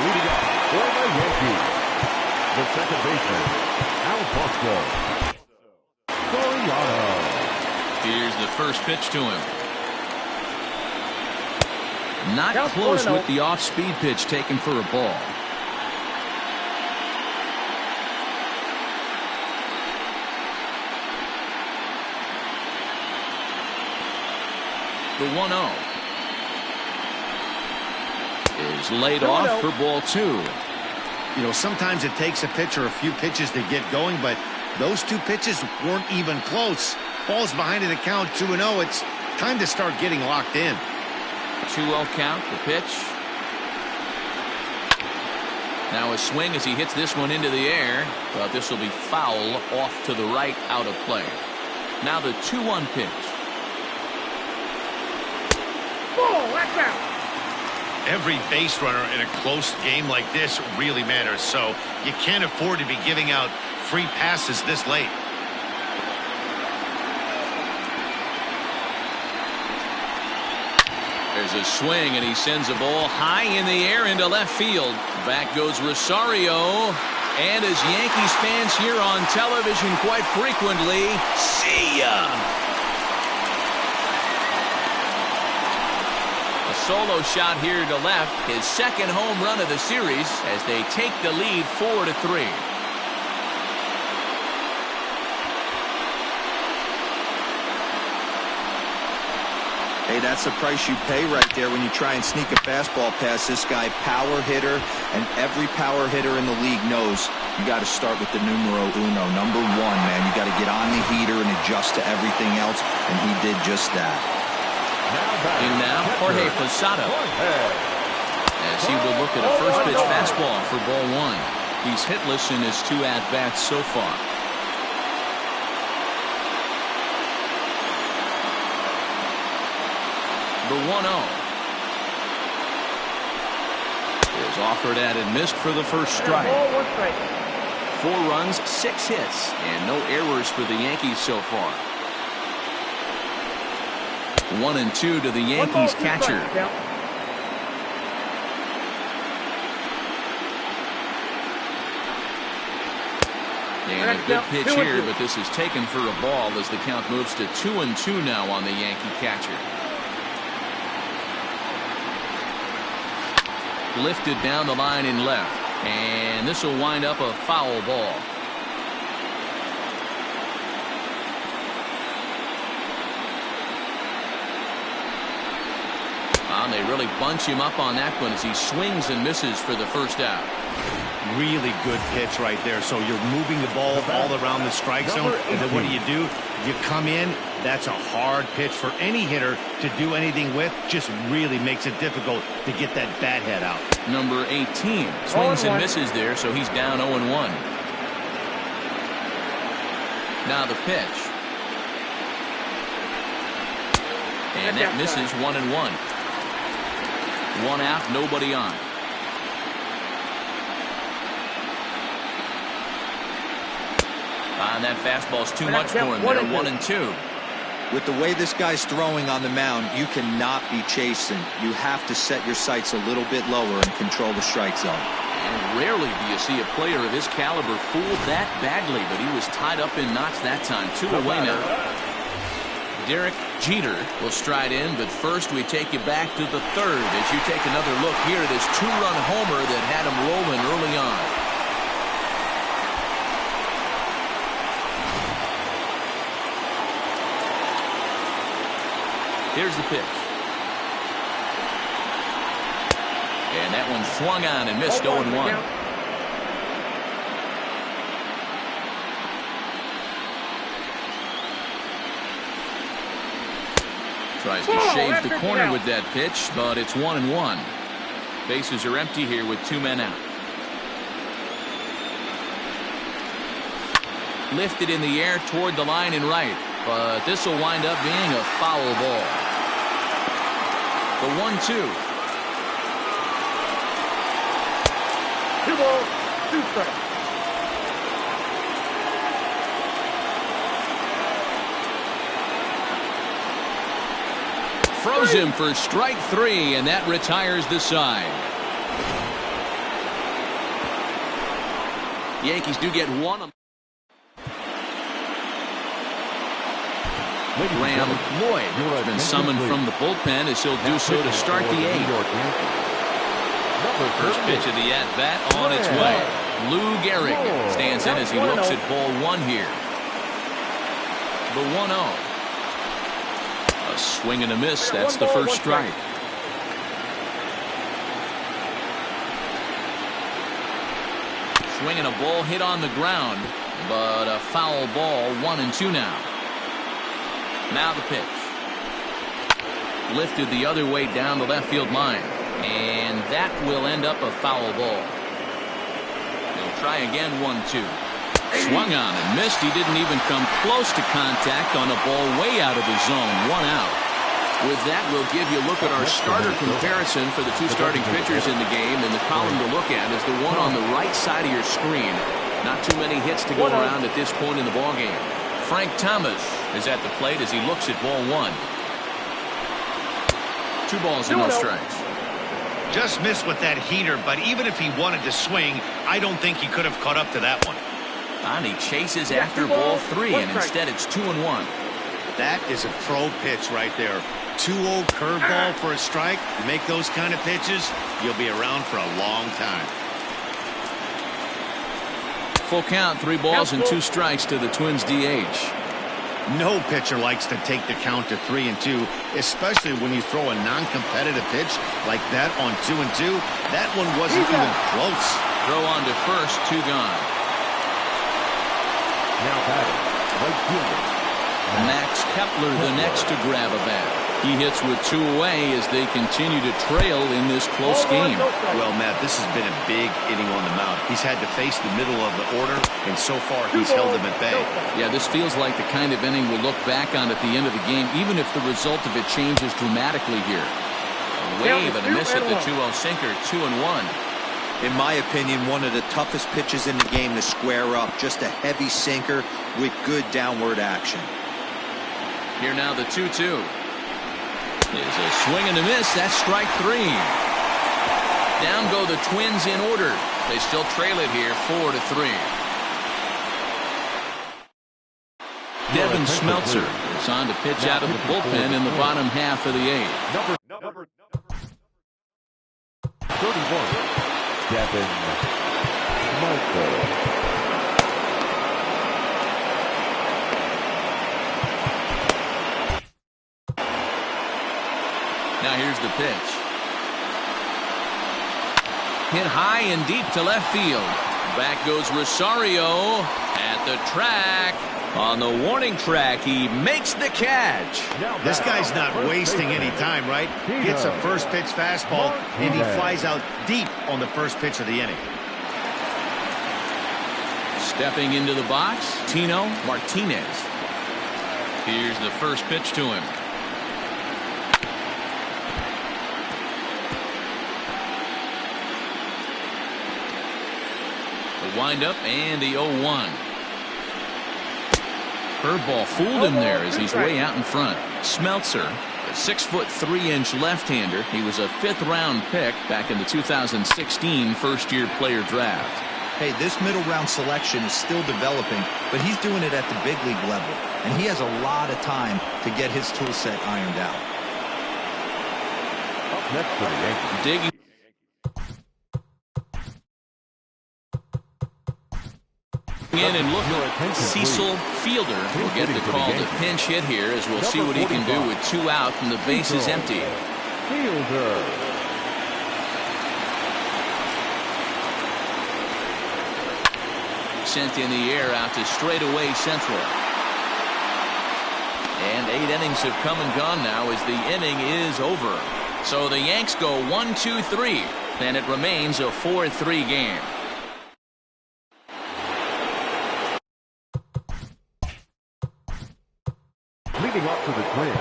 Leading up for the Yankees, the second baseman, ALDS Game. Here's the first pitch to him. Not close with the off-speed pitch taken for a ball. The 1-0 is laid off for ball 2. You know, sometimes it takes a pitcher a few pitches to get going, but those 2 pitches weren't even close. Ball's behind in the count, 2-0. It's time to start getting locked in. 2-0 count, the pitch. Now a swing as he hits this one into the air, but this will be foul off to the right, out of play. Now the 2-1 pitch. Ball, that's out. Every base runner in a close game like this really matters, so you can't afford to be giving out free passes this late. There's a swing, and he sends a ball high in the air into left field. Back goes Rosario. And as Yankees fans hear on television quite frequently, see ya! A solo shot here to left, his second home run of the series as they take the lead 4-3. Hey, that's the price you pay right there when you try and sneak a fastball past this guy. Power hitter, and every power hitter in the league knows you got to start with the numero uno, number 1, man. You got to get on the heater and adjust to everything else, and he did just that. And now Jorge Posada as he will look at a first pitch fastball for ball 1. He's hitless in his 2 at-bats so far. The 1-0 is offered at and missed for the first strike. 4 runs, 6 hits, and no errors for the Yankees so far. 1-2 to the Yankees catcher. And a good pitch here, but this is taken for a ball as the count moves to 2-2 now on the Yankee catcher. Lifted down the line in left, and this will wind up a foul ball. And they really bunch him up on that one as he swings and misses for the first out. Really good pitch right there. So you're moving the ball all around the strike zone, and then what do? You come in. That's a hard pitch for any hitter to do anything with. Just really makes it difficult to get that bat head out. Number 18 swings and misses there, so he's down 0-1. Now the pitch. And that misses 1-1. 1 out, nobody on. And that fastball's too much for him there. 1-2. With the way this guy's throwing on the mound, you cannot be chasing. You have to set your sights a little bit lower and control the strike zone. And rarely do you see a player of his caliber fooled that badly, but he was tied up in knots that time. 2 away now. Derek Jeter will stride in, but first we take you back to the 3rd as you take another look here at his 2-run homer that had him rolling early on. Here's the pitch. And that one swung on and missed 0-1. Tries to shave the corner with that pitch, but it's 1-1. Bases are empty here with 2 men out. Lifted in the air toward the line and right, but this will wind up being a foul ball. The 1-2. 2 balls, 2 strikes. Froze him for strike 3, and that retires the side. Yankees do get 1. Graham Lloyd has been summoned from the bullpen as he'll do so to start the 8th. York Yankees. First pitch of the at-bat on its way. Lou Gehrig stands in as he looks at ball 1 here. The 1-0. A swing and a miss. That's the first strike. Swinging a ball hit on the ground, but a foul ball. 1-2 now. Now the pitch. Lifted the other way down the left field line, and that will end up a foul ball. He'll try again. 1-2. Swung on and missed. He didn't even come close to contact on a ball way out of the zone. 1 out. With that, we'll give you a look at our starter comparison for the 2 starting pitchers in the game, and the column to look at is the one on the right side of your screen. Not too many hits to go around at this point in the ballgame. Frank Thomas is at the plate as he looks at ball 1. 2 balls and no strikes. Just missed with that heater, but even if he wanted to swing, I don't think he could have caught up to that one. And he chases after ball 3, and instead it's 2-1. That is a pro pitch right there. 2-0 curveball for a strike. You make those kind of pitches, you'll be around for a long time. Full count, 3 balls and 2 strikes to the Twins DH. No pitcher likes to take the count to 3-2, especially when you throw a non-competitive pitch like that on 2-2. That one wasn't even close. Throw on to first, 2 gone. Now batting, right fielder Max Kepler, the next to grab a bat. He hits with 2 away as they continue to trail in this close game. Well, Matt, this has been a big inning on the mound. He's had to face the middle of the order, and so far he's held them at bay. Yeah, this feels like the kind of inning we'll look back on at the end of the game, even if the result of it changes dramatically here. A wave and a miss at the 2-0 sinker, 2-1. In my opinion, one of the toughest pitches in the game to square up. Just a heavy sinker with good downward action. Here now the 2-2. Is a swing and a miss. That's strike 3. Down go the Twins in order. They still trail it here 4-3. Devin Smeltzer is on to pitch out of the bullpen in the bottom half of the 8th. Number 31, Devin Smeltzer. Now here's the pitch. Hit high and deep to left field. Back goes Rosario at the track. On the warning track, he makes the catch. This guy's not wasting any time, right? Gets a first pitch fastball, and he flies out deep on the first pitch of the inning. Stepping into the box, Tino Martinez. Here's the first pitch to him. The windup and the 0-1. Curveball fooled him there as he's way out in front. Smeltzer, a 6'3" left-hander. He was a 5th-round pick back in the 2016 first-year player draft. Hey, this middle-round selection is still developing, but he's doing it at the big league level, and he has a lot of time to get his tool set ironed out. Up next for the Yankees. Digging in and look at Cecil Fielder will get the call to pinch hit here as we'll see what he can do with 2 out and the base is empty. Fielder. Sent in the air out to straightaway central. And 8 innings have come and gone now as the inning is over. So the Yanks go 1-2-3 and it remains a 4-3 game. Leading up to the Twins,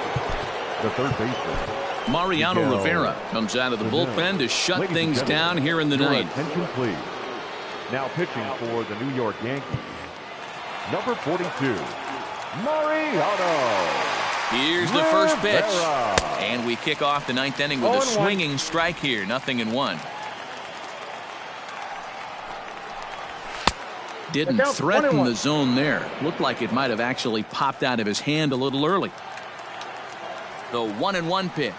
the third baseman. Mariano Rivera comes out of the bullpen to shut things down here in the ninth. Attention, please. Now pitching for the New York Yankees, number 42, Mariano. Here's the first pitch. And we kick off the 9th inning with a swinging strike here. 0-1. Didn't threaten the zone there. Looked like it might have actually popped out of his hand a little early. The 1-1 pitch.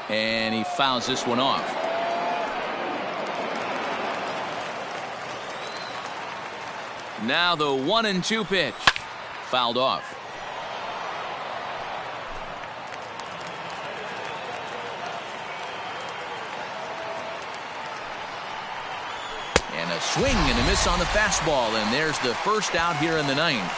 And he fouls this one off. Now the 1-2 pitch. Fouled off. And a swing and a miss on the fastball, and there's the first out here in the 9th.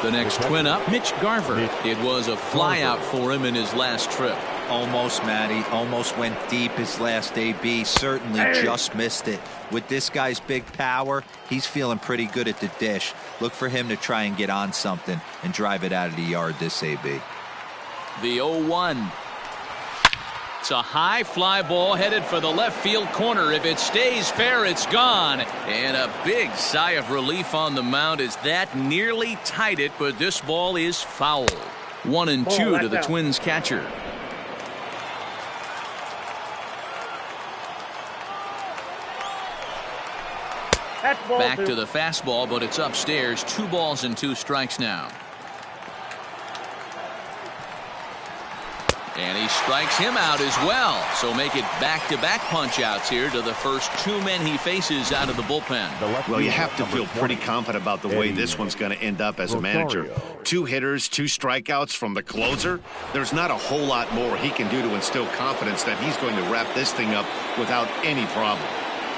The next twin up, Mitch Garver. It was a fly out for him in his last trip. Almost, Matty. Almost went deep his last AB. Certainly just missed it. With this guy's big power, he's feeling pretty good at the dish. Look for him to try and get on something and drive it out of the yard this AB. The 0-1. It's a high fly ball headed for the left field corner. If it stays fair, it's gone. And a big sigh of relief on the mound as that nearly tied it, but this ball is foul. 1-2 to the Twins catcher. Back to the fastball, but it's upstairs. 2 balls and 2 strikes now. And he strikes him out as well. So make it back-to-back punch-outs here to the first 2 men he faces out of the bullpen. Well, you have to feel pretty confident about the way this one's going to end up as a manager. 2 hitters, 2 strikeouts from the closer. There's not a whole lot more he can do to instill confidence that he's going to wrap this thing up without any problem.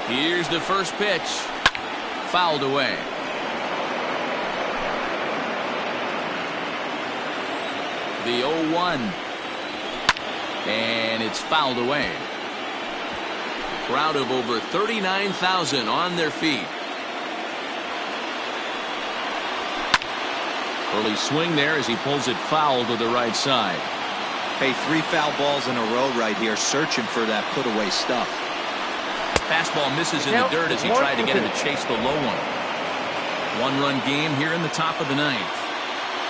Here's the first pitch. Fouled away. The 0-1. And it's fouled away. Crowd of over 39,000 on their feet. Early swing there as he pulls it foul to the right side. Hey, 3 foul balls in a row right here, searching for that put-away stuff. Fastball misses in the dirt as he tried to get him to chase the low one. One-run game here in the top of the 9th.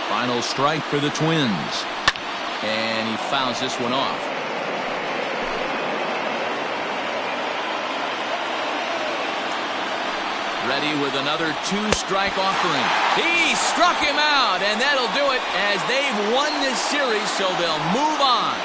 Final strike for the Twins. And he fouls this one off. Ready with another 2-strike offering. He struck him out, and that'll do it as they've won this series, so they'll move on.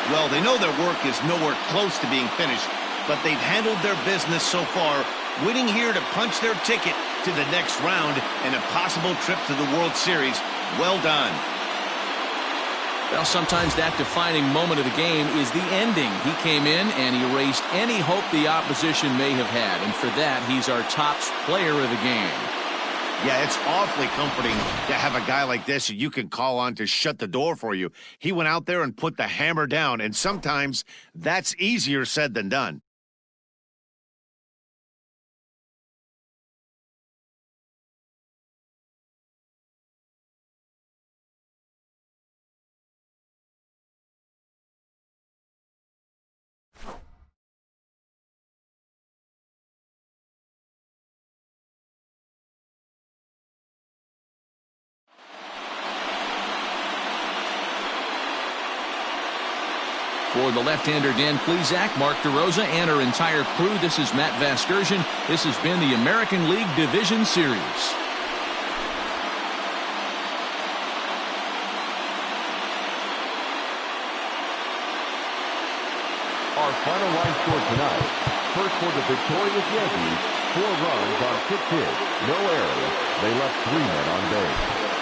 Well, they know their work is nowhere close to being finished, but they've handled their business so far, winning here to punch their ticket to the next round and a possible trip to the World Series. Well done. Well, sometimes that defining moment of the game is the ending. He came in and erased any hope the opposition may have had, and for that, he's our top player of the game. Yeah, it's awfully comforting to have a guy like this you can call on to shut the door for you. He went out there and put the hammer down, and sometimes that's easier said than done. For the left-hander Dan Plesac, Mark DeRosa, and our entire crew, this is Matt Vasgersian. This has been the American League Division Series. Our final line score tonight. First for the victorious Yankees, 4 runs on 6 hits, no errors. They left 3 men on base.